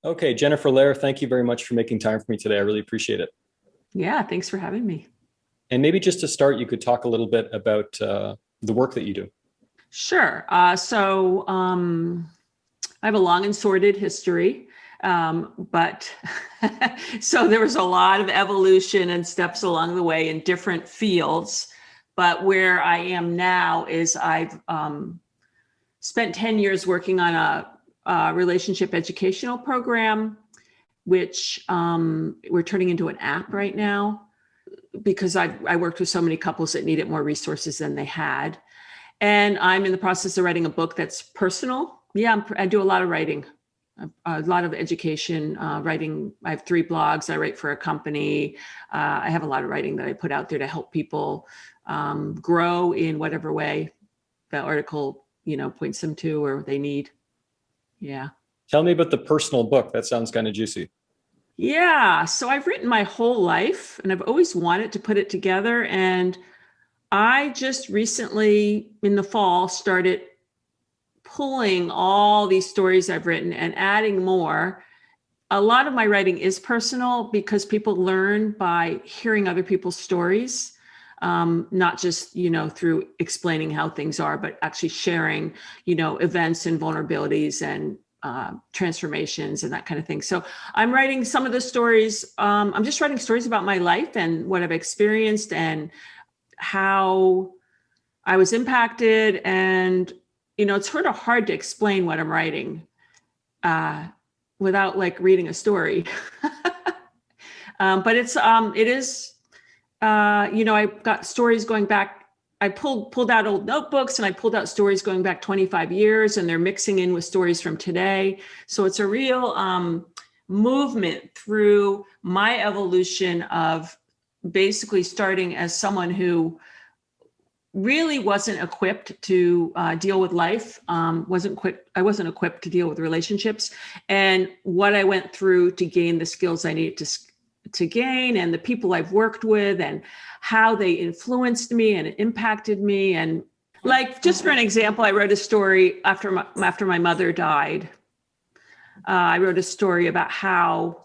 Okay, Jennifer Lehr, thank you very much for making time for me today. I really appreciate it. Yeah, thanks for having me. And maybe just to start, you could talk a little bit about the work that you do. Sure. I have a long and sordid history, but so there was a lot of evolution and steps along the way in different fields. But where I am now is I've spent 10 years working on a relationship educational program, which we're turning into an app right now because I worked with so many couples that needed more resources than they had. And I'm in the process of writing a book that's personal. Yeah, I do a lot of writing, a lot of education, writing. I have 3 blogs. I write for a company. I have a lot of writing that I put out there to help people grow in whatever way the article, points them to or they need. Yeah. Tell me about the personal book. That sounds kind of juicy. Yeah. So I've written my whole life and I've always wanted to put it together. And I just recently in the fall started pulling all these stories I've written and adding more. A lot of my writing is personal because people learn by hearing other people's stories, not just, through explaining how things are, but actually sharing, events and vulnerabilities and transformations and that kind of thing. So I'm writing some of the stories. I'm just writing stories about my life and what I've experienced and how I was impacted. And, it's sort of hard to explain what I'm writing without like reading a story. But it is, I've got stories going back. I pulled out old notebooks and I pulled out stories going back 25 years and they're mixing in with stories from today. So it's a real movement through my evolution of basically starting as someone who really wasn't equipped to deal with life, I wasn't equipped to deal with relationships, and what I went through to gain the skills I needed to gain, and the people I've worked with, and how they influenced me and impacted me. And like, just for an example, I wrote a story after my mother died. I wrote a story about how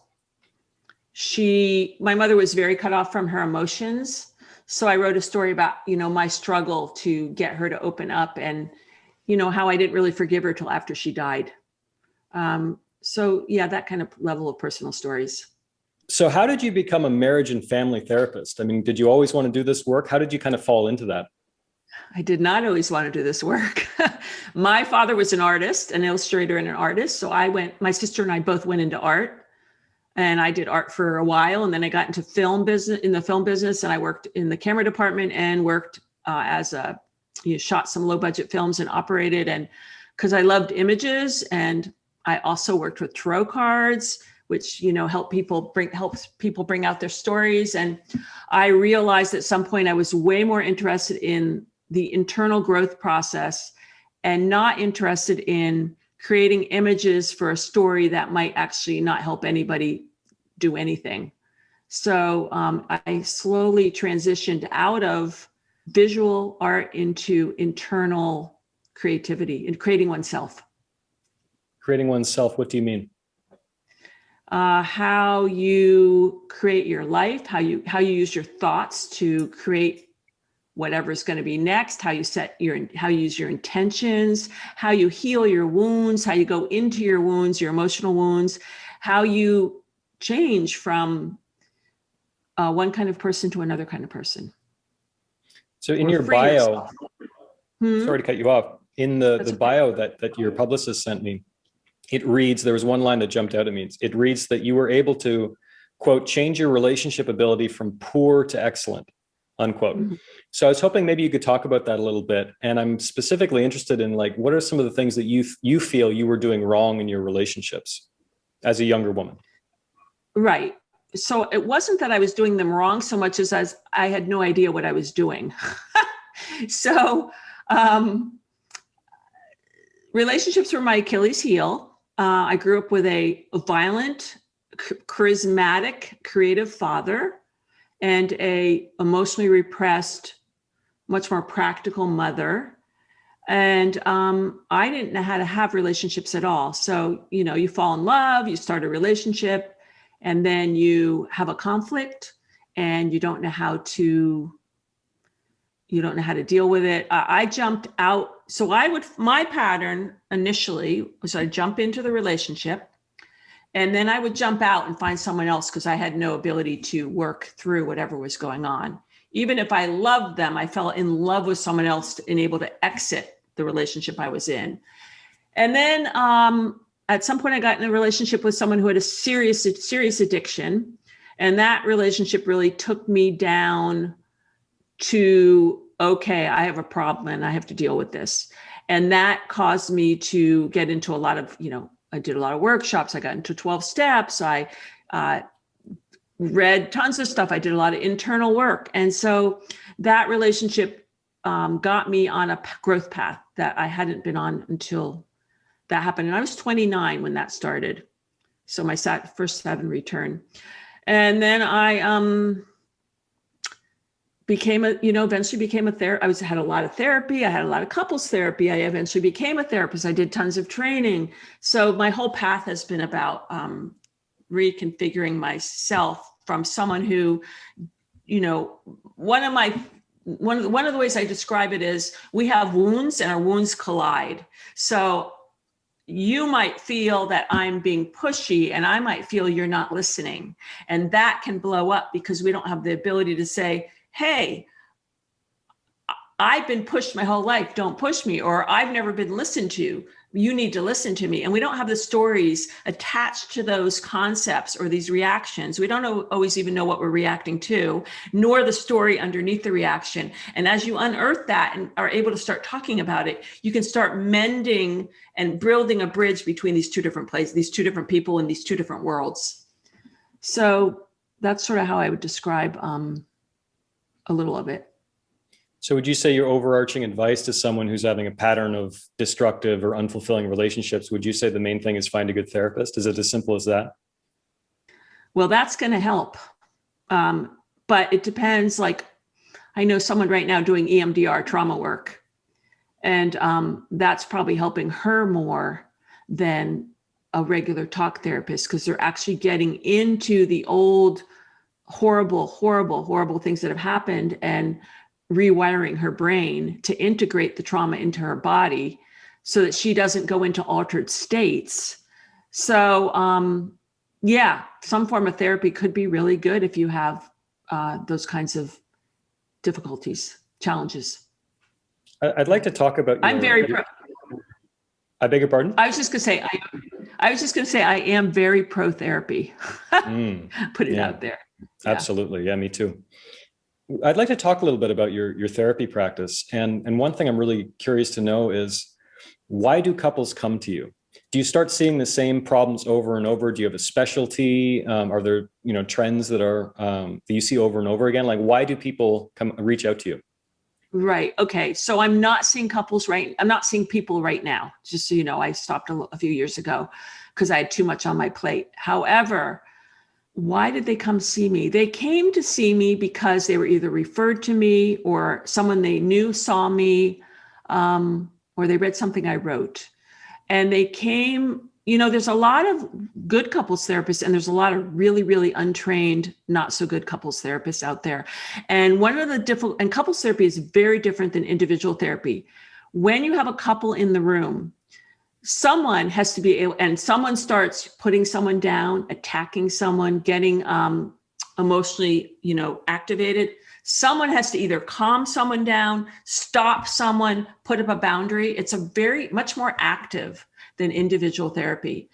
my mother was very cut off from her emotions. So I wrote a story about, my struggle to get her to open up and, how I didn't really forgive her till after she died. So yeah, that kind of level of personal stories. So how did you become a marriage and family therapist? I mean, did you always want to do this work? How did you kind of fall into that? I did not always want to do this work. My father was an artist, an illustrator and an artist. So my sister and I both went into art. And I did art for a while, and then I got into the film business, and I worked in the camera department and worked shot some low budget films and operated, and because I loved images, and I also worked with tarot cards, which helps people bring out their stories. And I realized at some point I was way more interested in the internal growth process and not interested in creating images for a story that might actually not help anybody do anything. So I slowly transitioned out of visual art into internal creativity and creating oneself. Creating oneself, what do you mean? How you create your life, how you use your thoughts to create whatever's going to be next, how you use your intentions, how you heal your wounds, how you go into your wounds, your emotional wounds, how you change from one kind of person to another kind of person. So in your bio, sorry to cut you off, in the Okay. bio that your publicist sent me, it reads, there was one line that jumped out at me. It reads that you were able to, quote, change your relationship ability from poor to excellent, unquote. Mm-hmm. So I was hoping maybe you could talk about that a little bit. And I'm specifically interested in, like, what are some of the things that you feel you were doing wrong in your relationships as a younger woman? Right. So it wasn't that I was doing them wrong so much as I had no idea what I was doing. So relationships were my Achilles heel. I grew up with a violent, charismatic, creative father and a emotionally repressed, much more practical mother. And I didn't know how to have relationships at all. So, you fall in love, you start a relationship, and then you have a conflict and you don't know how to deal with it. I jumped out. So my pattern initially was I jump into the relationship and then I would jump out and find someone else because I had no ability to work through whatever was going on. Even if I loved them, I fell in love with someone else and able to exit the relationship I was in. And then at some point I got in a relationship with someone who had a serious addiction. And that relationship really took me down to, okay, I have a problem and I have to deal with this. And that caused me to get into a lot of, I did a lot of workshops. I got into 12 steps. I read tons of stuff. I did a lot of internal work. And so that relationship got me on a growth path that I hadn't been on until that happened. And I was 29 when that started. So my first 7 return. And then I eventually became a therapist. I had a lot of therapy. I had a lot of couples therapy. I eventually became a therapist. I did tons of training. So my whole path has been about reconfiguring myself from someone who, one of the ways I describe it is we have wounds and our wounds collide. So you might feel that I'm being pushy and I might feel you're not listening. And that can blow up because we don't have the ability to say, hey, I've been pushed my whole life, don't push me, or I've never been listened to, you need to listen to me. And we don't have the stories attached to those concepts or these reactions. We don't always even know what we're reacting to, nor the story underneath the reaction. And as you unearth that and are able to start talking about it, you can start mending and building a bridge between these two different places, these two different people in these two different worlds. So that's sort of how I would describe a little of it. So would you say your overarching advice to someone who's having a pattern of destructive or unfulfilling relationships, would you say the main thing is find a good therapist? Is it as simple as that? Well, that's going to help. But it depends. Like I know someone right now doing EMDR trauma work, and that's probably helping her more than a regular talk therapist because they're actually getting into the old horrible things that have happened and rewiring her brain to integrate the trauma into her body so that she doesn't go into altered states. So some form of therapy could be really good if you have those kinds of difficulties, challenges. I'd like to talk about I'm very pro. I beg your pardon? I was just going to say I am very pro therapy. Put it out there. Yeah. Absolutely. Yeah, me too. I'd like to talk a little bit about your therapy practice. And one thing I'm really curious to know is, why do couples come to you? Do you start seeing the same problems over and over? Do you have a specialty? Are there, trends that that you see over and over again? Like, why do people reach out to you? Right. Okay. So I'm not seeing I'm not seeing people right now. Just so you know, I stopped a few years ago because I had too much on my plate. However, why did they come see me? They came to see me because they were either referred to me or someone they knew saw me, or they read something I wrote. And they came, there's a lot of good couples therapists and there's a lot of really, really untrained, not so good couples therapists out there. And one of the and couples therapy is very different than individual therapy. When you have a couple in the room, someone has to be able, and someone starts putting someone down, attacking someone, getting emotionally, activated. Someone has to either calm someone down, stop someone, put up a boundary. It's much more active than individual therapy.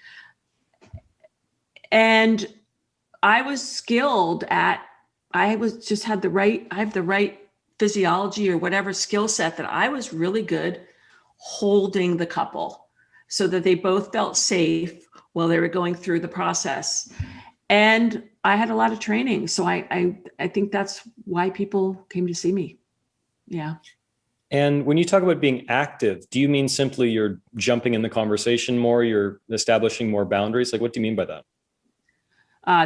And I was skilled at, I have the right physiology or whatever skill set that I was really good holding the couple so that they both felt safe while they were going through the process. And I had a lot of training. So I think that's why people came to see me. Yeah. And when you talk about being active, do you mean simply you're jumping in the conversation more, you're establishing more boundaries? Like, what do you mean by that?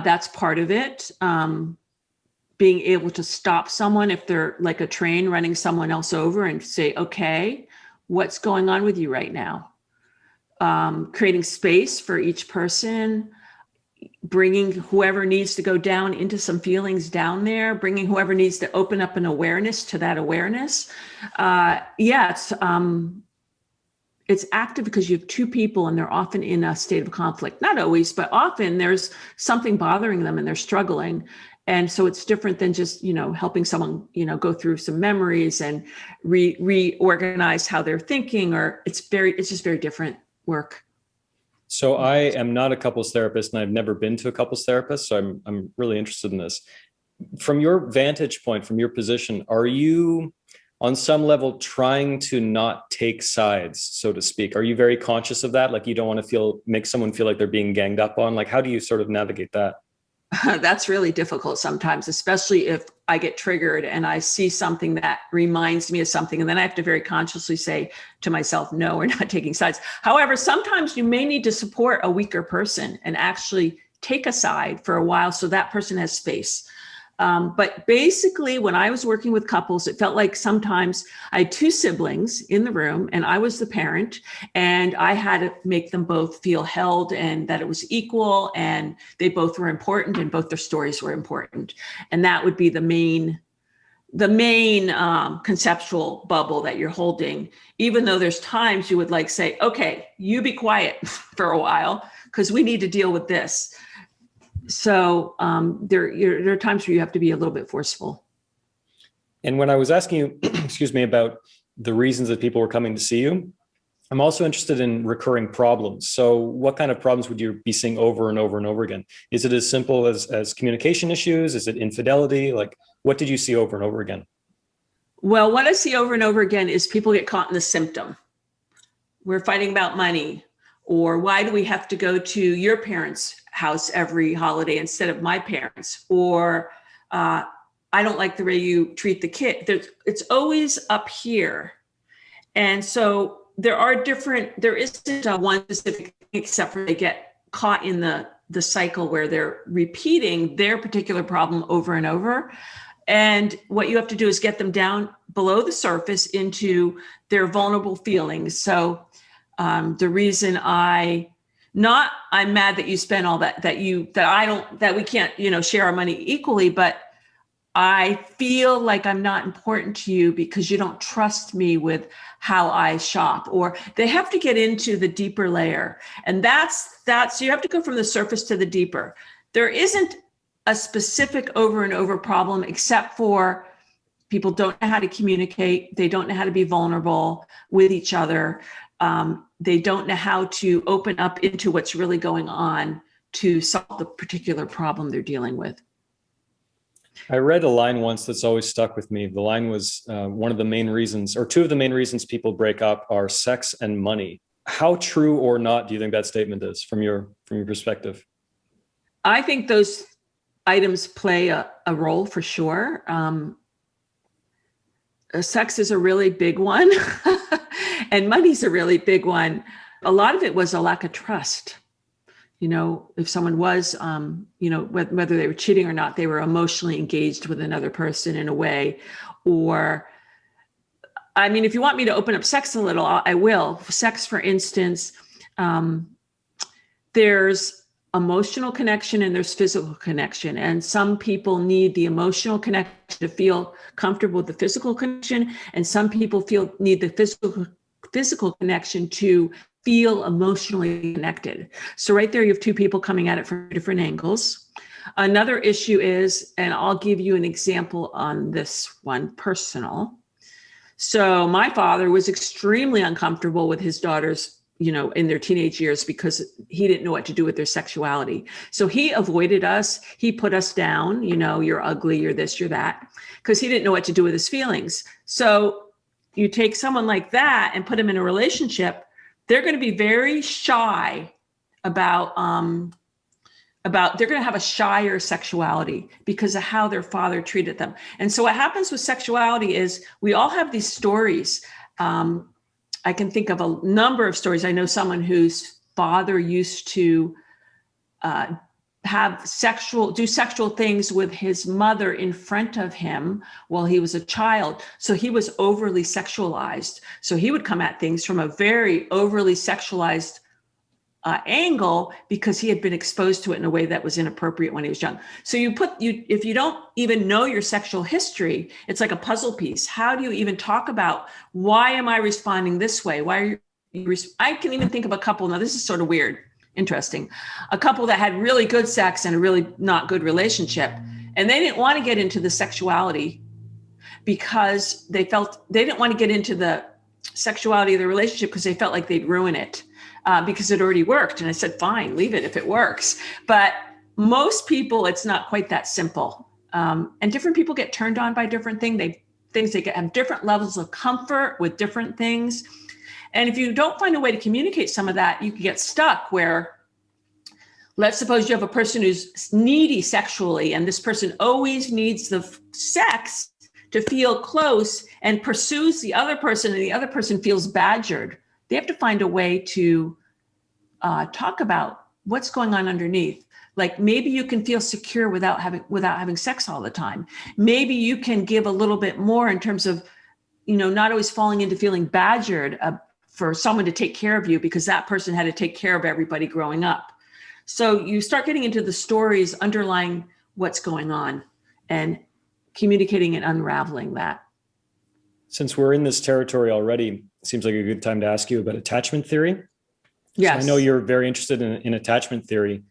That's part of it. Being able to stop someone if they're like a train running someone else over and say, okay, what's going on with you right now. Creating space for each person, bringing whoever needs to go down into some feelings down there, bringing whoever needs to open up an awareness to that awareness. It's active because you have two people and they're often in a state of conflict. Not always, but often there's something bothering them and they're struggling. And so it's different than just, helping someone, go through some memories and reorganize how they're thinking, or it's just very different work. So I am not a couples therapist and I've never been to a couples therapist. So I'm really interested in this. From your vantage point, from your position, are you on some level trying to not take sides, so to speak? Are you very conscious of that? Like you don't want to make someone feel like they're being ganged up on? Like, how do you sort of navigate that? That's really difficult sometimes, especially if I get triggered and I see something that reminds me of something. And then I have to very consciously say to myself, no, we're not taking sides. However, sometimes you may need to support a weaker person and actually take a side for a while so that person has space. But basically, when I was working with couples, it felt like sometimes I had two siblings in the room and I was the parent, and I had to make them both feel held and that it was equal and they both were important and both their stories were important. And that would be the main conceptual bubble that you're holding, even though there's times you would say, okay, you be quiet for a while because we need to deal with this. So there are times where you have to be a little bit forceful. And when I was asking you, excuse me, about the reasons that people were coming to see you, I'm also interested in recurring problems. So what kind of problems would you be seeing over and over and over again? Is it as simple as communication issues? Is it infidelity? Like, what did you see over and over again? Well, what I see over and over again is people get caught in the symptom. We're fighting about money, or why do we have to go to your parents' house every holiday instead of my parents? Or I don't like the way you treat the kid. It's always up here. And so there isn't one specific thing, except for they get caught in the cycle where they're repeating their particular problem over and over. And what you have to do is get them down below the surface into their vulnerable feelings. So the reason I'm mad that you spent all that we can't, share our money equally, but I feel like I'm not important to you because you don't trust me with how I shop. Or they have to get into the deeper layer. And that's you have to go from the surface to the deeper. There isn't a specific over and over problem, except for people don't know how to communicate. They don't know how to be vulnerable with each other. They don't know how to open up into what's really going on to solve the particular problem they're dealing with. I read a line once that's always stuck with me. The line was one of the main reasons, or two of the main reasons people break up are sex and money. How true or not do you think that statement is from your perspective? I think those items play a role for sure. Sex is a really big one and money's a really big one. A lot of it was a lack of trust. If someone was, whether they were cheating or not, they were emotionally engaged with another person in a way. Or, if you want me to open up sex a little, I will. Sex, for instance, there's emotional connection and there's physical connection. And some people need the emotional connection to feel comfortable with the physical connection. And some people need the physical connection to feel emotionally connected. So right there, you have two people coming at it from different angles. Another issue is, and I'll give you an example on this one, personal. So my father was extremely uncomfortable with his daughters, in their teenage years because he didn't know what to do with their sexuality. So he avoided us. He put us down, you're ugly, you're this, you're that, because he didn't know what to do with his feelings. So you take someone like that and put them in a relationship, they're going to be very shy about they're going to have a shyer sexuality because of how their father treated them. And so what happens with sexuality is we all have these stories. I can think of a number of stories. I know someone whose father used to do sexual things with his mother in front of him while he was a child. So he was overly sexualized. So he would come at things from a very overly sexualized angle because he had been exposed to it in a way that was inappropriate when he was young. So if you don't even know your sexual history, it's like a puzzle piece. How do you even talk about, why am I responding this way? I can even think of a couple. Now this is sort of weird. Interesting. A couple that had really good sex and a really not good relationship. And they didn't want to get into the sexuality because they didn't want to get into the sexuality of the relationship because they felt like they'd ruin it because it already worked. And I said, fine, leave it if it works. But most people, it's not quite that simple. And different people get turned on by different things. They have different levels of comfort with different things. And if you don't find a way to communicate some of that, you can get stuck where, let's suppose you have a person who's needy sexually, and this person always needs the sex to feel close and pursues the other person, and the other person feels badgered. They have to find a way to talk about what's going on underneath. Like maybe you can feel secure without having sex all the time. Maybe you can give a little bit more in terms of, not always falling into feeling badgered for someone to take care of you because that person had to take care of everybody growing up. So you start getting into the stories underlying what's going on and communicating and unraveling that. Since we're in this territory already, it seems like a good time to ask you about attachment theory. Yes. So I know you're very interested in attachment theory,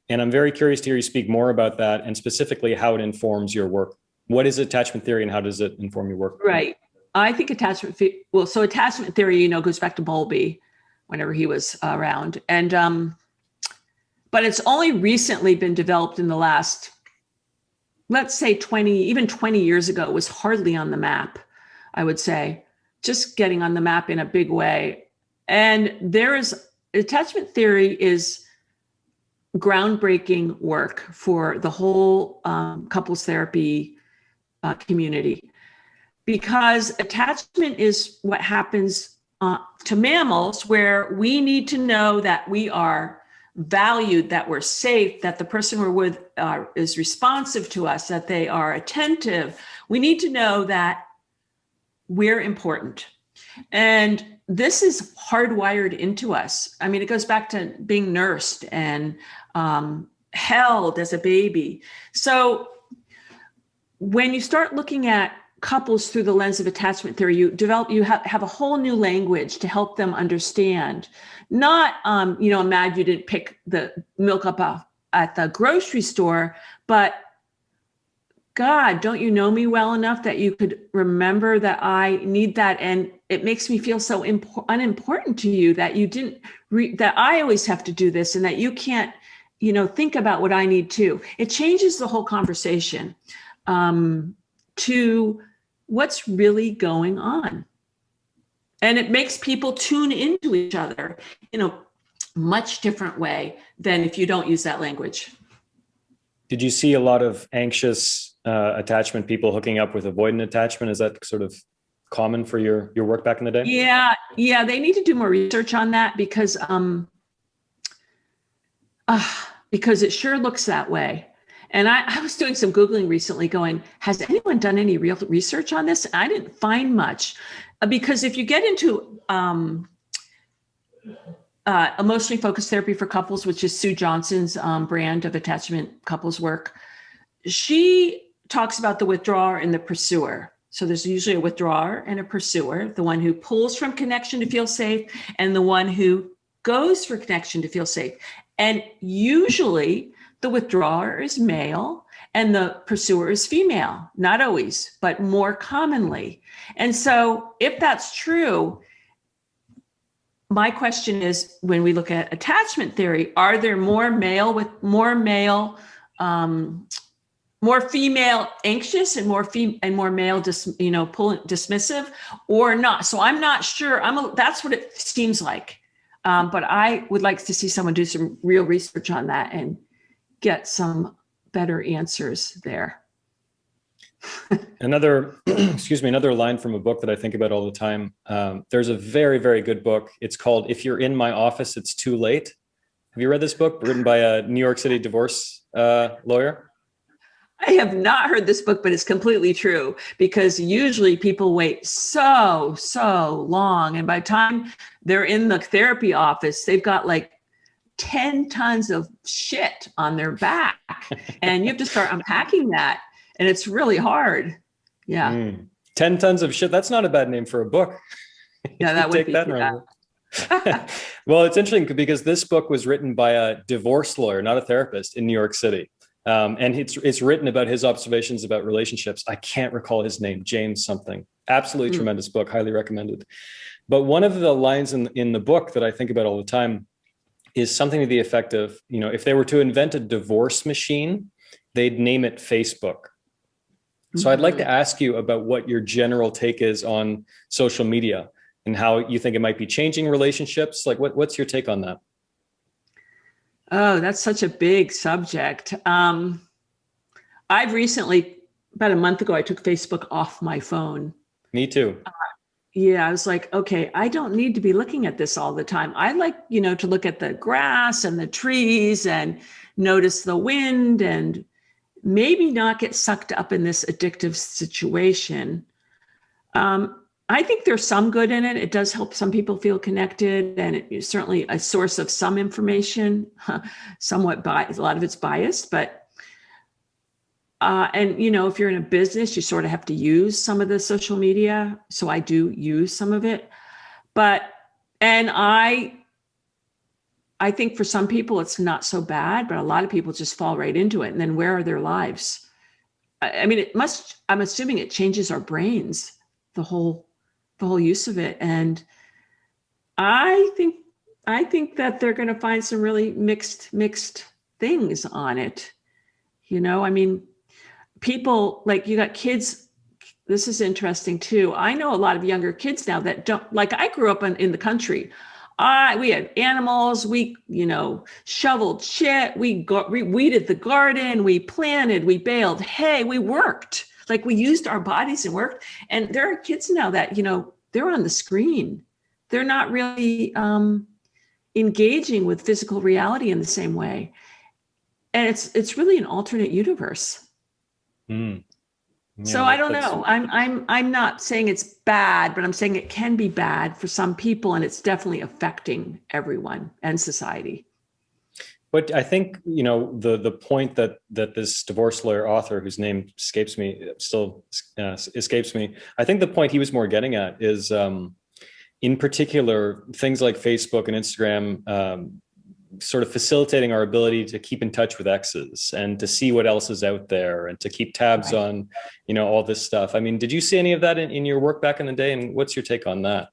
and I'm very curious to hear you speak more about that and specifically how it informs your work. What is attachment theory and how does it inform your work? Right. I think attachment theory, goes back to Bowlby whenever he was around. And, but it's only recently been developed in the last, let's say 20 years ago. It was hardly on the map, I would say, just getting on the map in a big way. And attachment theory is groundbreaking work for the whole couples therapy community. Because attachment is what happens to mammals, where we need to know that we are valued, that we're safe, that the person we're with is responsive to us, that they are attentive. We need to know that we're important. And this is hardwired into us. I mean, it goes back to being nursed and held as a baby. So when you start looking at couples through the lens of attachment theory, you have a whole new language to help them understand. Not, I'm mad you didn't pick the milk up at the grocery store, but God, don't you know me well enough that you could remember that I need that? And it makes me feel so unimportant to you that you didn't, that I always have to do this and that you can't, think about what I need too. It changes the whole conversation to what's really going on. And it makes people tune into each other in a much different way than if you don't use that language. Did you see a lot of anxious attachment people hooking up with avoidant attachment? Is that sort of common for your work back in the day? Yeah. They need to do more research on that because it sure looks that way. And I was doing some Googling recently going, has anyone done any real research on this? And I didn't find much because if you get into emotionally focused therapy for couples, which is Sue Johnson's brand of attachment couples work, she talks about the withdrawer and the pursuer. So there's usually a withdrawer and a pursuer, the one who pulls from connection to feel safe and the one who goes for connection to feel safe. And usually the withdrawer is male and the pursuer is female, not always, but more commonly. And so if that's true, my question is, when we look at attachment theory, are there more female anxious and more male dismissive or not? So I'm not sure. That's what it seems like. But I would like to see someone do some real research on that and get some better answers there. Another line from a book that I think about all the time. There's a very, very good book. It's called If You're in My Office, It's Too Late. Have you read this book written by a New York City divorce lawyer? I have not heard this book, but it's completely true, because usually people wait so long. And by the time they're in the therapy office, they've got like 10 tons of shit on their back. And you have to start unpacking that. And it's really hard. Yeah. 10 tons of shit. That's not a bad name for a book. Yeah, that would Take be that. Well, it's interesting because this book was written by a divorce lawyer, not a therapist, in New York City. And it's written about his observations about relationships. I can't recall his name, James something. Absolutely tremendous book, highly recommended. But one of the lines in the book that I think about all the time is something to the effect of, if they were to invent a divorce machine, they'd name it Facebook. So I'd like to ask you about what your general take is on social media and how you think it might be changing relationships. Like, what's your take on that? Oh, that's such a big subject. I've recently, about a month ago, I took Facebook off my phone. Me too. Yeah, I was like, okay, I don't need to be looking at this all the time. I like, to look at the grass and the trees and notice the wind and maybe not get sucked up in this addictive situation. I think there's some good in it. It does help some people feel connected, and it is certainly a source of some information, somewhat biased. A lot of it's biased, but and if you're in a business, you sort of have to use some of the social media. So I do use some of it, and I think for some people it's not so bad, but a lot of people just fall right into it. And then where are their lives? I mean, I'm assuming it changes our brains, the whole use of it. And I think that they're going to find some really mixed things on it. I mean, people, like, you got kids. This is interesting too. I know a lot of younger kids now that don't, like, I grew up in the country. We had animals, we, shoveled shit, we weeded the garden, we planted, we baled hay, we worked. Like, we used our bodies and worked. And there are kids now that, they're on the screen. They're not really engaging with physical reality in the same way. And it's really an alternate universe. Yeah, so I don't know. I'm not saying it's bad, but I'm saying it can be bad for some people, and it's definitely affecting everyone and society. But I think, the point that this divorce lawyer author, whose name escapes me, I think the point he was more getting at is, in particular, things like Facebook and Instagram, sort of facilitating our ability to keep in touch with exes and to see what else is out there and to keep tabs on, all this stuff. I mean, did you see any of that in your work back in the day? And what's your take on that?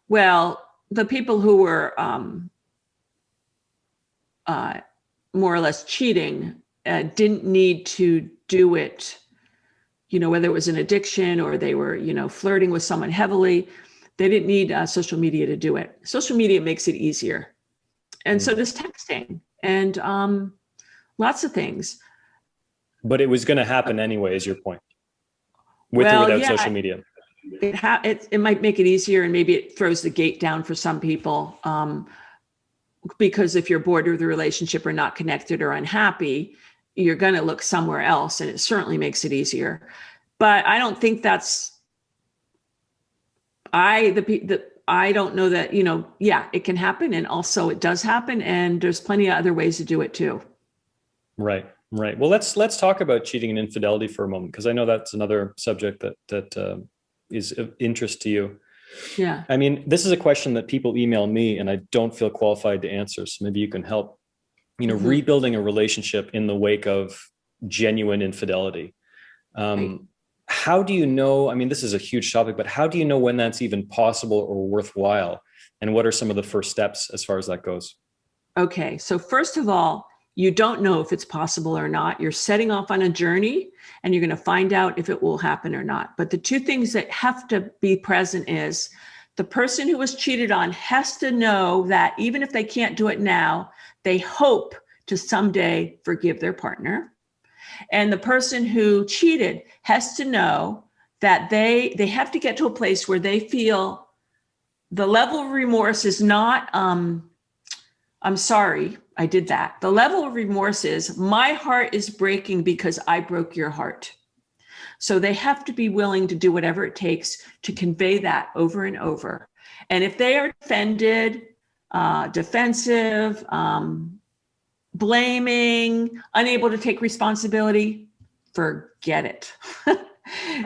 Well, the people who were more or less cheating didn't need to do it, whether it was an addiction or they were, flirting with someone heavily. They didn't need social media to do it. Social media makes it easier. And so does texting and lots of things. But it was going to happen anyway, is your point, with or without social media? It might make it easier, and maybe it throws the gate down for some people, because if you're bored with the relationship or not connected or unhappy, you're going to look somewhere else, and it certainly makes it easier. But I don't think that's, I don't know that, it can happen, and also it does happen, and there's plenty of other ways to do it too. Right. Well, let's talk about cheating and infidelity for a moment, because I know that's another subject that is of interest to you. Yeah. I mean, this is a question that people email me and I don't feel qualified to answer. So maybe you can help, rebuilding a relationship in the wake of genuine infidelity. How do you know, I mean, this is a huge topic, but how do you know when that's even possible or worthwhile? And what are some of the first steps as far as that goes? Okay. So first of all, you don't know if it's possible or not. You're setting off on a journey, and you're going to find out if it will happen or not. But the two things that have to be present is the person who was cheated on has to know that even if they can't do it now, they hope to someday forgive their partner. And the person who cheated has to know that they have to get to a place where they feel the level of remorse is not, I'm sorry, I did that. The level of remorse is, my heart is breaking because I broke your heart. So they have to be willing to do whatever it takes to convey that over and over. And if they are offended, defensive, blaming, unable to take responsibility, forget it.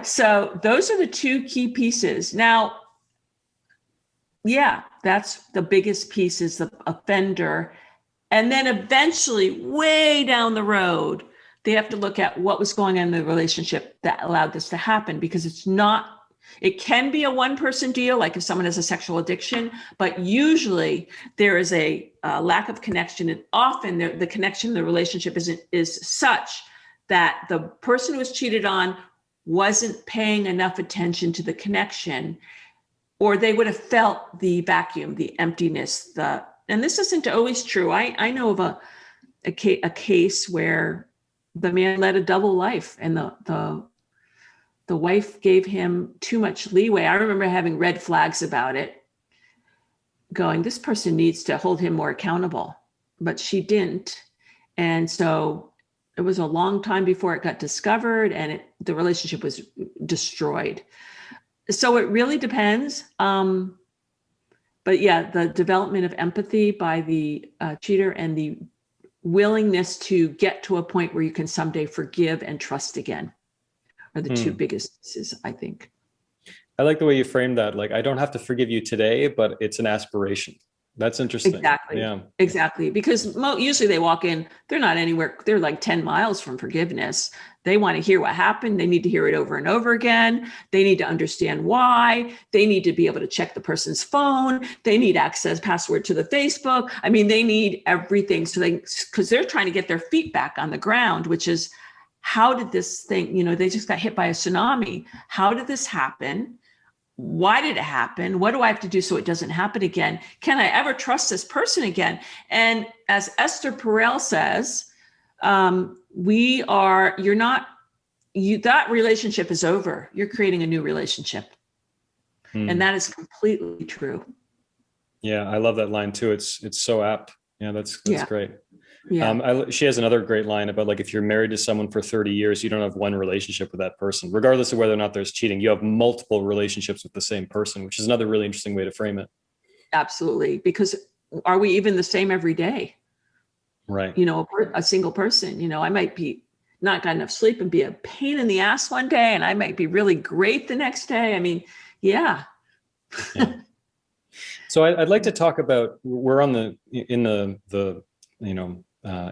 So those are the two key pieces. Now, yeah, that's the biggest piece, is the offender. And then eventually, way down the road, they have to look at what was going on in the relationship that allowed this to happen, because it can be a one-person deal, like if someone has a sexual addiction, but usually there is a lack of connection. And often the connection in the relationship is such that the person who was cheated on wasn't paying enough attention to the connection, or they would have felt the vacuum, the emptiness, and this isn't always true. I know of a case where the man led a double life, and the wife gave him too much leeway. I remember having red flags about it, going, this person needs to hold him more accountable, but she didn't. And so it was a long time before it got discovered, and the relationship was destroyed. So it really depends. But yeah, the development of empathy by the cheater and the willingness to get to a point where you can someday forgive and trust again are the two biggest pieces, I think. I like the way you framed that. Like, I don't have to forgive you today, but it's an aspiration. That's interesting. Exactly. Yeah. Exactly. Because usually they walk in, they're not anywhere, they're like 10 miles from forgiveness. They want to hear what happened. They need to hear it over and over again. They need to understand why. They need to be able to check the person's phone. They need access password to the Facebook. I mean, they need everything. So because they're trying to get their feet back on the ground, which is, how did this thing, they just got hit by a tsunami. How did this happen? Why did it happen? What do I have to do so it doesn't happen again? Can I ever trust this person again? And as Esther Perel says, that relationship is over. You're creating a new relationship. And that is completely true. Yeah, I love that line too. It's so apt. Yeah, that's great. Yeah. She has another great line about, like, if you're married to someone for 30 years, you don't have one relationship with that person, regardless of whether or not there's cheating. You have multiple relationships with the same person, which is another really interesting way to frame it. Absolutely. Because are we even the same every day? Right. A single person, I might be not got enough sleep and be a pain in the ass one day, and I might be really great the next day. I mean, yeah. So I'd like to talk about, we're in the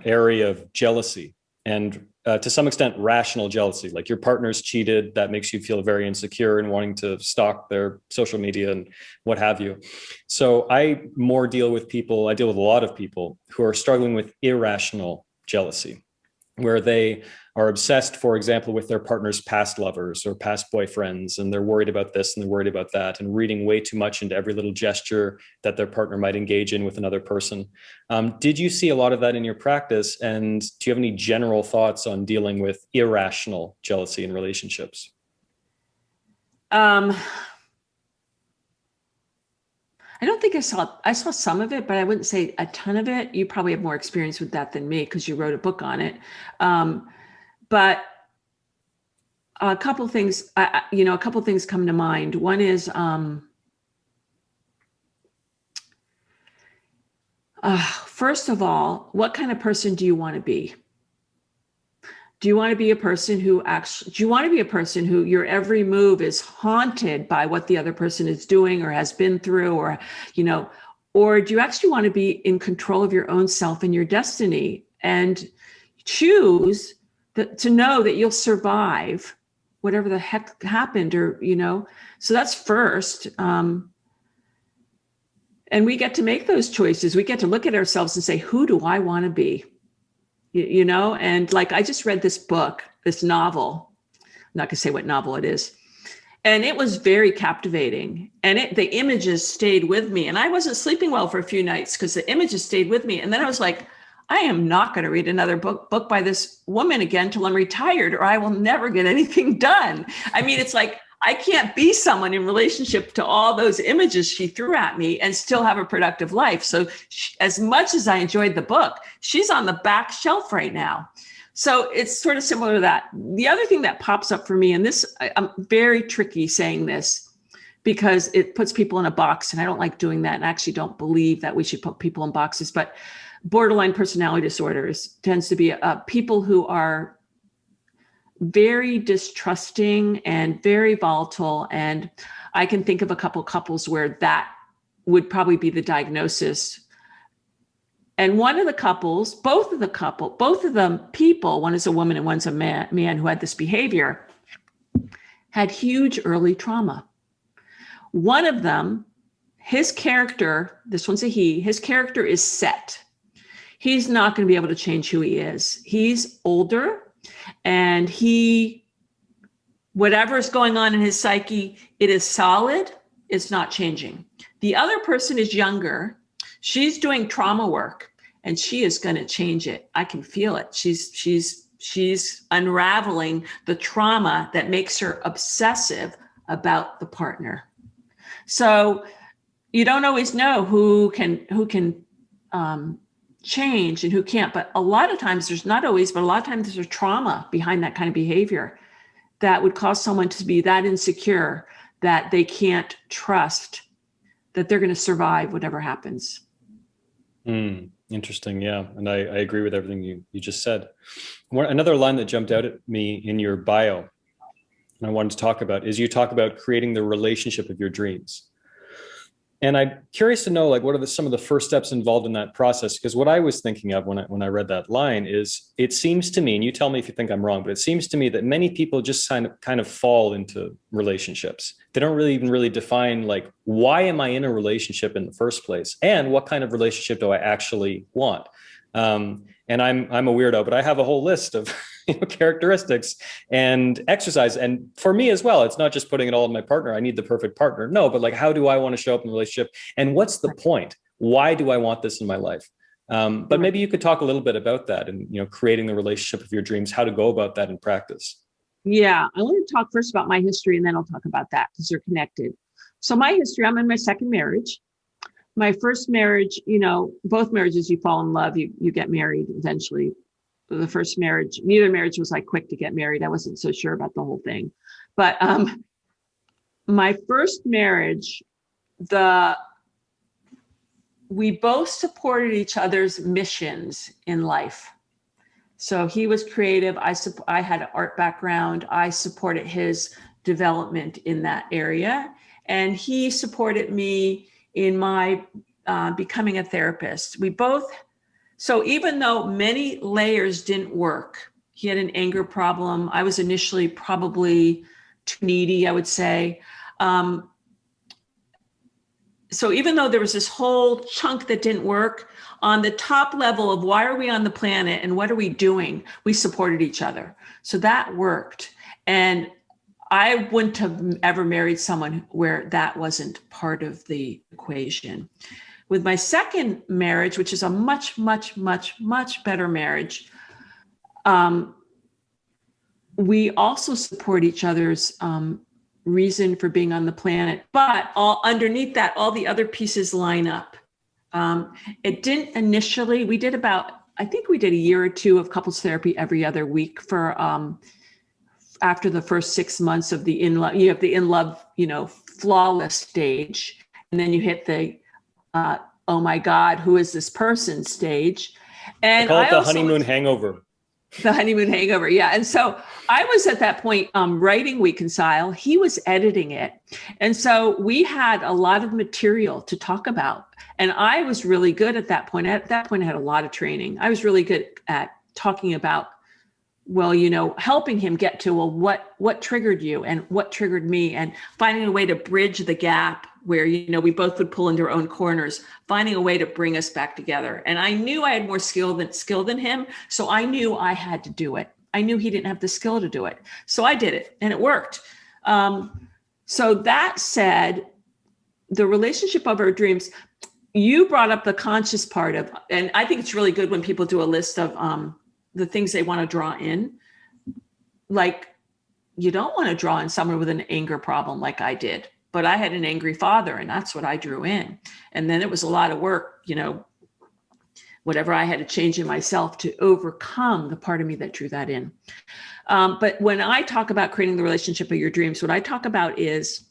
area of jealousy, and to some extent rational jealousy. Like, your partner's cheated, that makes you feel very insecure and wanting to stalk their social media and what have you. So I deal with a lot of people who are struggling with irrational jealousy, where they are obsessed, for example, with their partner's past lovers or past boyfriends, and they're worried about this and they're worried about that, and reading way too much into every little gesture that their partner might engage in with another person. Did you see a lot of that in your practice? And do you have any general thoughts on dealing with irrational jealousy in relationships? I don't think I saw some of it, but I wouldn't say a ton of it. You probably have more experience with that than me, because you wrote a book on it. But a couple things, come to mind. One is, first of all, what kind of person do you want to be? Do you want to be a person who your every move is haunted by what the other person is doing or has been through, or do you actually want to be in control of your own self and your destiny, and choose to know that you'll survive whatever the heck happened, so that's first. And we get to make those choices. We get to look at ourselves and say, who do I want to be? And like, I just read this book, this novel. I'm not gonna say what novel it is. And it was very captivating. And the images stayed with me. And I wasn't sleeping well for a few nights because the images stayed with me. And then I was like, I am not going to read another book by this woman again till I'm retired, or I will never get anything done. I mean, it's like, I can't be someone in relationship to all those images she threw at me and still have a productive life. So as much as I enjoyed the book, she's on the back shelf right now. So it's sort of similar to that. The other thing that pops up for me, and this, I'm very tricky saying this because it puts people in a box, and I don't like doing that. And I actually don't believe that we should put people in boxes, but borderline personality disorders tends to be people who are very distrusting and very volatile. And I can think of a couple couples where that would probably be the diagnosis. And one of the couples, both of them people, one is a woman and one's a man who had this behavior, had huge early trauma. One of them, his character, this one's a he, his character is set. He's not going to be able to change who he is. He's older, and whatever's going on in his psyche, it is solid. It's not changing. The other person is younger. She's doing trauma work, and she is going to change it. I can feel it. She's unraveling the trauma that makes her obsessive about the partner. So you don't always know who can change and who can't. But a lot of times, there's not always, but a lot of times there's trauma behind that kind of behavior that would cause someone to be that insecure that they can't trust that they're going to survive whatever happens. Interesting. Yeah. And I agree with everything you just said. Another line that jumped out at me in your bio, and I wanted to talk about, is you talk about creating the relationship of your dreams. And I'm curious to know, like, what are some of the first steps involved in that process? Because what I was thinking of when I read that line is, it seems to me, and you tell me if you think I'm wrong, but it seems to me that many people just kind of fall into relationships. They don't really define, like, why am I in a relationship in the first place? And what kind of relationship do I actually want? And I'm a weirdo, but I have a whole list of characteristics and exercise. And for me as well, it's not just putting it all in my partner. I need the perfect partner. No, but like, how do I want to show up in a relationship? And what's the point? Why do I want this in my life? But maybe you could talk a little bit about that and, creating the relationship of your dreams, how to go about that in practice. Yeah, I want to talk first about my history, and then I'll talk about that because they're connected. So my history, I'm in my second marriage. My first marriage, both marriages, you fall in love, you get married eventually. The first marriage, neither marriage was like quick to get married. I wasn't so sure about the whole thing. But my first marriage, we both supported each other's missions in life. So he was creative. I had an art background. I supported his development in that area. And he supported me in my becoming a therapist. So even though many layers didn't work, he had an anger problem. I was initially probably too needy, I would say. So even though there was this whole chunk that didn't work, on the top level of why are we on the planet and what are we doing, we supported each other. So that worked. And I wouldn't have ever married someone where that wasn't part of the equation. With my second marriage, which is a much, much, much, much better marriage, we also support each other's reason for being on the planet. But underneath that, all the other pieces line up. It didn't initially, I think we did a year or two of couples therapy every other week for after the first 6 months of the in love. You have the in love, flawless stage, and then you hit the oh my God, who is this person stage? And I call it the honeymoon hangover. The honeymoon hangover, yeah. And so I was at that point writing WeConcile. He was editing it. And so we had a lot of material to talk about. And I was really good at that point. At that point, I had a lot of training. I was really good at talking about, helping him get to, what triggered you and what triggered me, and finding a way to bridge the gap where, we both would pull into our own corners, finding a way to bring us back together. And I knew I had more skill than him. So I knew I had to do it. I knew he didn't have the skill to do it. So I did it, and it worked. So that said, the relationship of our dreams, you brought up the conscious part of, and I think it's really good when people do a list of the things they want to draw in. Like, you don't want to draw in someone with an anger problem like I did, but I had an angry father and that's what I drew in. And then it was a lot of work, whatever I had to change in myself to overcome the part of me that drew that in. But when I talk about creating the relationship of your dreams, what I talk about is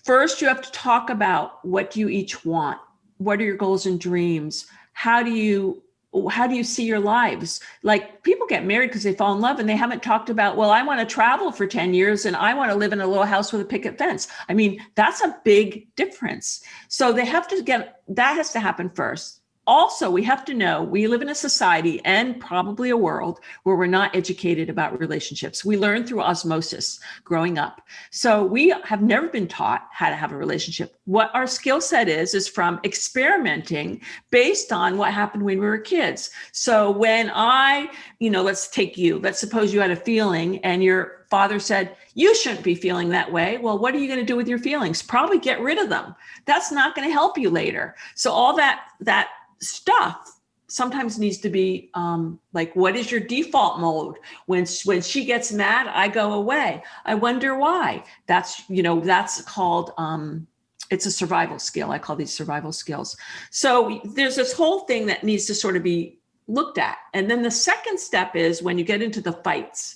first you have to talk about what you each want. What are your goals and dreams? How do you see your lives? Like people get married because they fall in love and they haven't talked about, well, I want to travel for 10 years and I want to live in a little house with a picket fence. I mean, that's a big difference. So that has to happen first. Also, we have to know we live in a society and probably a world where we're not educated about relationships. We learn through osmosis growing up. So we have never been taught how to have a relationship. What our skill set is from experimenting based on what happened when we were kids. So when let's suppose you had a feeling and your father said, you shouldn't be feeling that way. Well, what are you going to do with your feelings? Probably get rid of them. That's not going to help you later. So all that stuff sometimes needs to be like, what is your default mode? When she gets mad, I go away. I wonder why. That's called, it's a survival skill. I call these survival skills. So there's this whole thing that needs to sort of be looked at. And then the second step is when you get into the fights,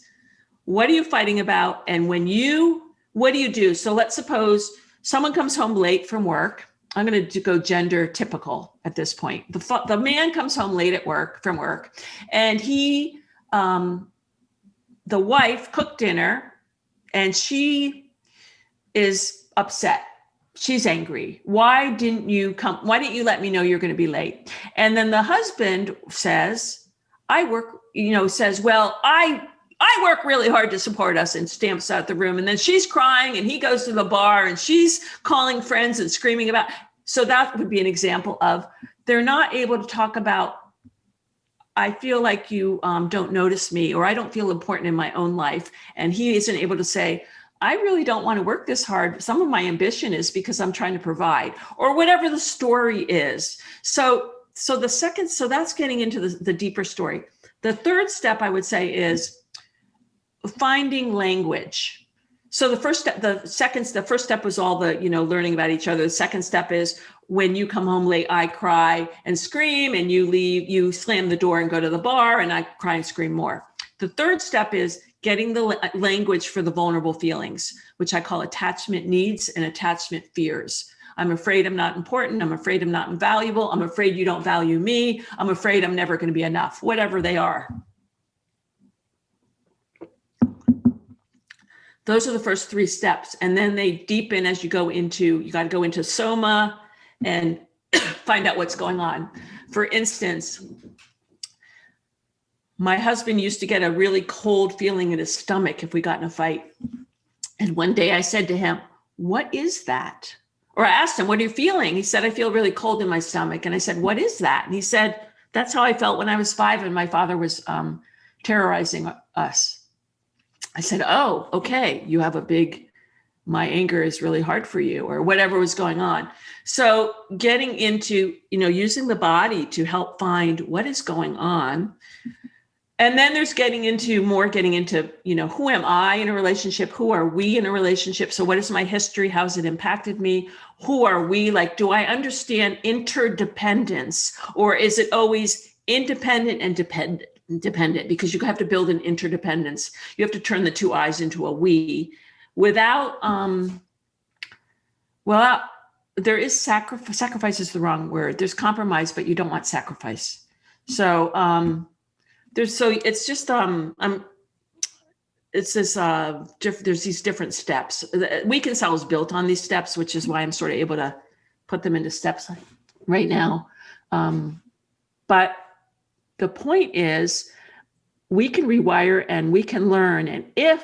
what are you fighting about? And what do you do? So let's suppose someone comes home late from work. I'm going to go gender typical at this point. The man comes home late from work, and the wife cooked dinner, and she is upset. She's angry. Why didn't you come? Why didn't you let me know you're going to be late? And then the husband says, I work really hard to support us, and stamps out the room. And then she's crying and he goes to the bar and she's calling friends and screaming about. So that would be an example of they're not able to talk about, I feel like you don't notice me, or I don't feel important in my own life. And he isn't able to say, I really don't want to work this hard. Some of my ambition is because I'm trying to provide, or whatever the story is. So that's getting into the deeper story. The third step I would say is finding language. So the first step was all the, learning about each other. The second step is when you come home late, I cry and scream, and you leave, you slam the door and go to the bar, and I cry and scream more. The third step is getting the language for the vulnerable feelings, which I call attachment needs and attachment fears. I'm afraid I'm not important. I'm afraid I'm not invaluable. I'm afraid you don't value me. I'm afraid I'm never going to be enough, whatever they are. Those are the first three steps. And then they deepen as you got to go into soma and find out what's going on. For instance, my husband used to get a really cold feeling in his stomach if we got in a fight. And one day I said to him, what is that? Or I asked him, what are you feeling? He said, I feel really cold in my stomach. And I said, what is that? And he said, that's how I felt when I was 5 and my father was terrorizing us. I said, oh, okay, you have my anger is really hard for you, or whatever was going on. So getting into, using the body to help find what is going on. And then there's getting into, who am I in a relationship? Who are we in a relationship? So what is my history? How has it impacted me? Who are we? Like, do I understand interdependence, or is it always independent and dependent? Because you have to build an interdependence. You have to turn the two I's into a we without, there is sacrifice is the wrong word. There's compromise, but you don't want sacrifice. So there's these different steps. WeConcile is built on these steps, which is why I'm sort of able to put them into steps right now. But the point is, we can rewire and we can learn. And if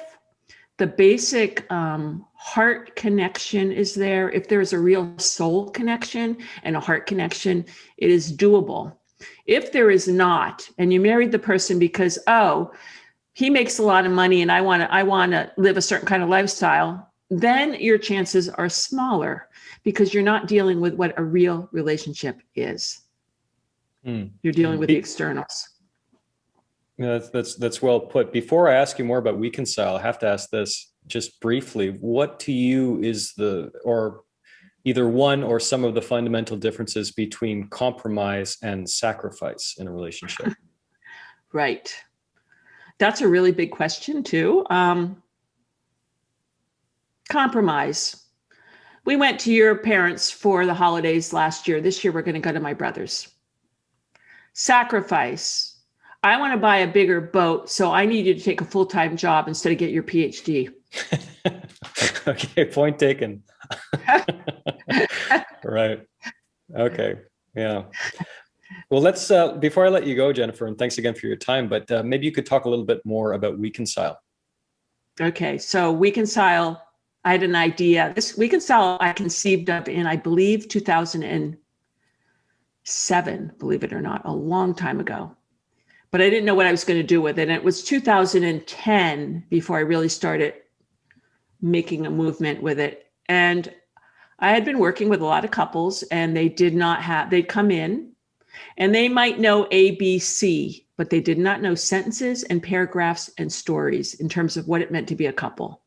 the basic heart connection is there, if there is a real soul connection and a heart connection, it is doable. If there is not, and you married the person because, oh, he makes a lot of money and I want to live a certain kind of lifestyle, then your chances are smaller because you're not dealing with what a real relationship is. You're dealing with the externals. Yeah, that's well put. Before I ask you more about WeConcile, I have to ask this just briefly. What to you is or either one or some of the fundamental differences between compromise and sacrifice in a relationship? Right. That's a really big question too. Compromise. We went to your parents for the holidays last year. This year, we're going to go to my brother's. Sacrifice. I want to buy a bigger boat, so I need you to take a full-time job instead of get your PhD. Okay, point taken. Right. Okay. Yeah. Well, let's, before I let you go, Jennifer, and thanks again for your time, but maybe you could talk a little bit more about WeConcile. Okay, so WeConcile, I had an idea. This WeConcile I conceived of in, I believe, 2007, believe it or not, a long time ago. But I didn't know what I was going to do with it. And it was 2010 before I really started making a movement with it. And I had been working with a lot of couples, and they'd come in and they might know ABC, but they did not know sentences and paragraphs and stories in terms of what it meant to be a couple.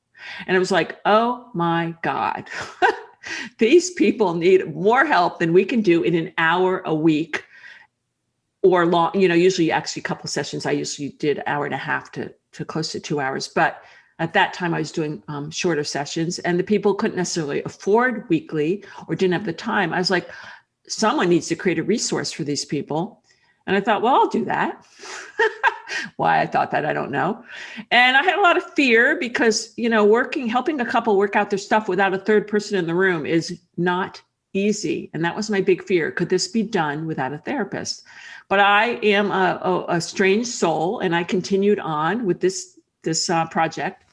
And it was like, oh my God, these people need more help than we can do in an hour a week or long, usually actually couple sessions. I usually did an hour and a half to close to 2 hours. But at that time I was doing shorter sessions, and the people couldn't necessarily afford weekly or didn't have the time. I was like, someone needs to create a resource for these people. And I thought, well, I'll do that. Why I thought that, I don't know. And I had a lot of fear because, helping a couple work out their stuff without a third person in the room is not easy. And that was my big fear. Could this be done without a therapist? But I am a strange soul, and I continued on with this project.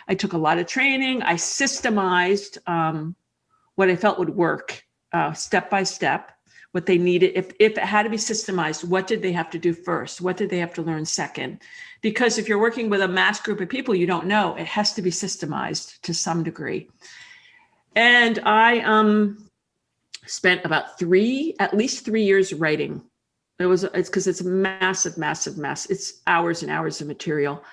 I took a lot of training. I systemized what I felt would work step by step, what they needed. If it had to be systemized, what did they have to do first? What did they have to learn second? Because if you're working with a mass group of people you don't know, it has to be systemized to some degree. And I spent about at least 3 years writing. It's because it's a massive. It's hours and hours of material.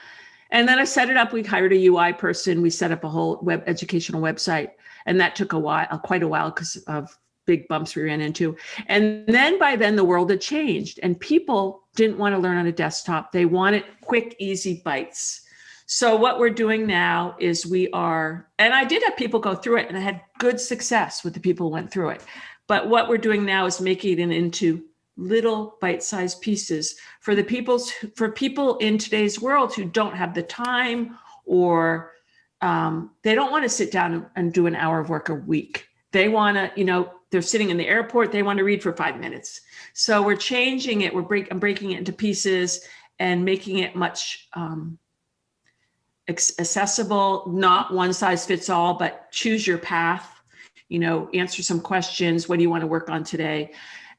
And then I set it up. We hired a UI person. We set up a whole educational website. And that took quite a while because of big bumps we ran into. And then by then the world had changed, and people didn't want to learn on a desktop. They wanted quick, easy bites. So what we're doing now is and I did have people go through it, and I had good success with the people who went through it. But what we're doing now is making it into little bite-sized pieces for people in today's world who don't have the time, or they don't want to sit down and do an hour of work a week. They want to, they're sitting in the airport, they want to read for 5 minutes. So we're changing it. I'm breaking it into pieces and making it much accessible, not one size fits all, but choose your path, answer some questions. What do you want to work on today?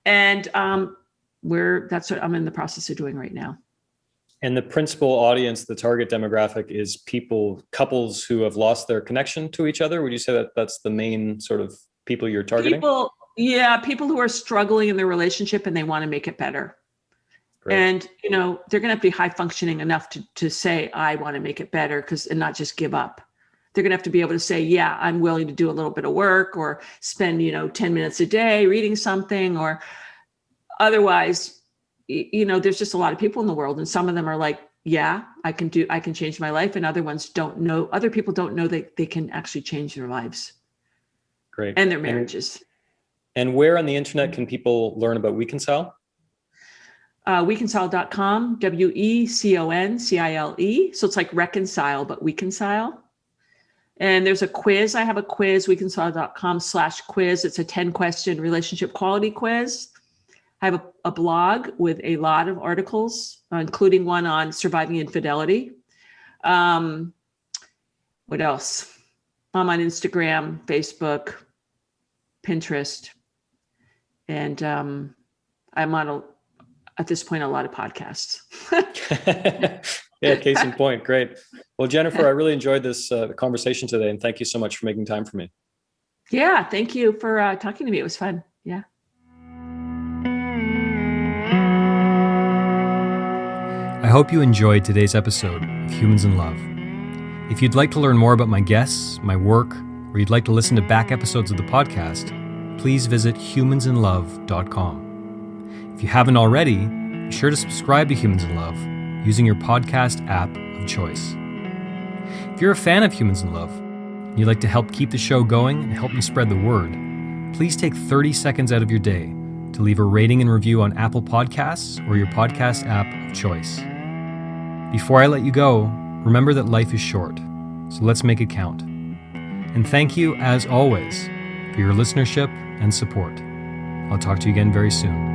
And that's what I'm in the process of doing right now. And the principal audience, the target demographic, is couples who have lost their connection to each other. Would you say that that's the main sort of people you're targeting? People who are struggling in their relationship and they want to make it better. Great. And, they're going to have to be high functioning enough to say, I want to make it better, and not just give up. They're going to have to be able to say, yeah, I'm willing to do a little bit of work, or spend, 10 minutes a day reading something, or otherwise, there's just a lot of people in the world, and some of them are like, yeah, I can change my life. And other people don't know that they can actually change their lives. Great. And their marriages. And where on the internet can people learn about WeConcile? WeConcile.com, WeConcile. So it's like reconcile, but WeConcile. And there's a quiz. I have a quiz, WeConcile.com/quiz. It's a 10-question relationship quality quiz. I have a blog with a lot of articles, including one on surviving infidelity. What else? I'm on Instagram, Facebook, Pinterest, and I'm on, at this point, a lot of podcasts. Yeah, case in point. Great. Well, Jennifer, I really enjoyed this conversation today, and thank you so much for making time for me. Yeah, thank you for talking to me. It was fun. Yeah. I hope you enjoyed today's episode of Humans in Love. If you'd like to learn more about my guests, my work, or you'd like to listen to back episodes of the podcast, please visit humansinlove.com. If you haven't already, be sure to subscribe to Humans in Love using your podcast app of choice. If you're a fan of Humans in Love, and you'd like to help keep the show going and help me spread the word, please take 30 seconds out of your day to leave a rating and review on Apple Podcasts or your podcast app of choice. Before I let you go, remember that life is short, so let's make it count. And thank you, as always, for your listenership and support. I'll talk to you again very soon.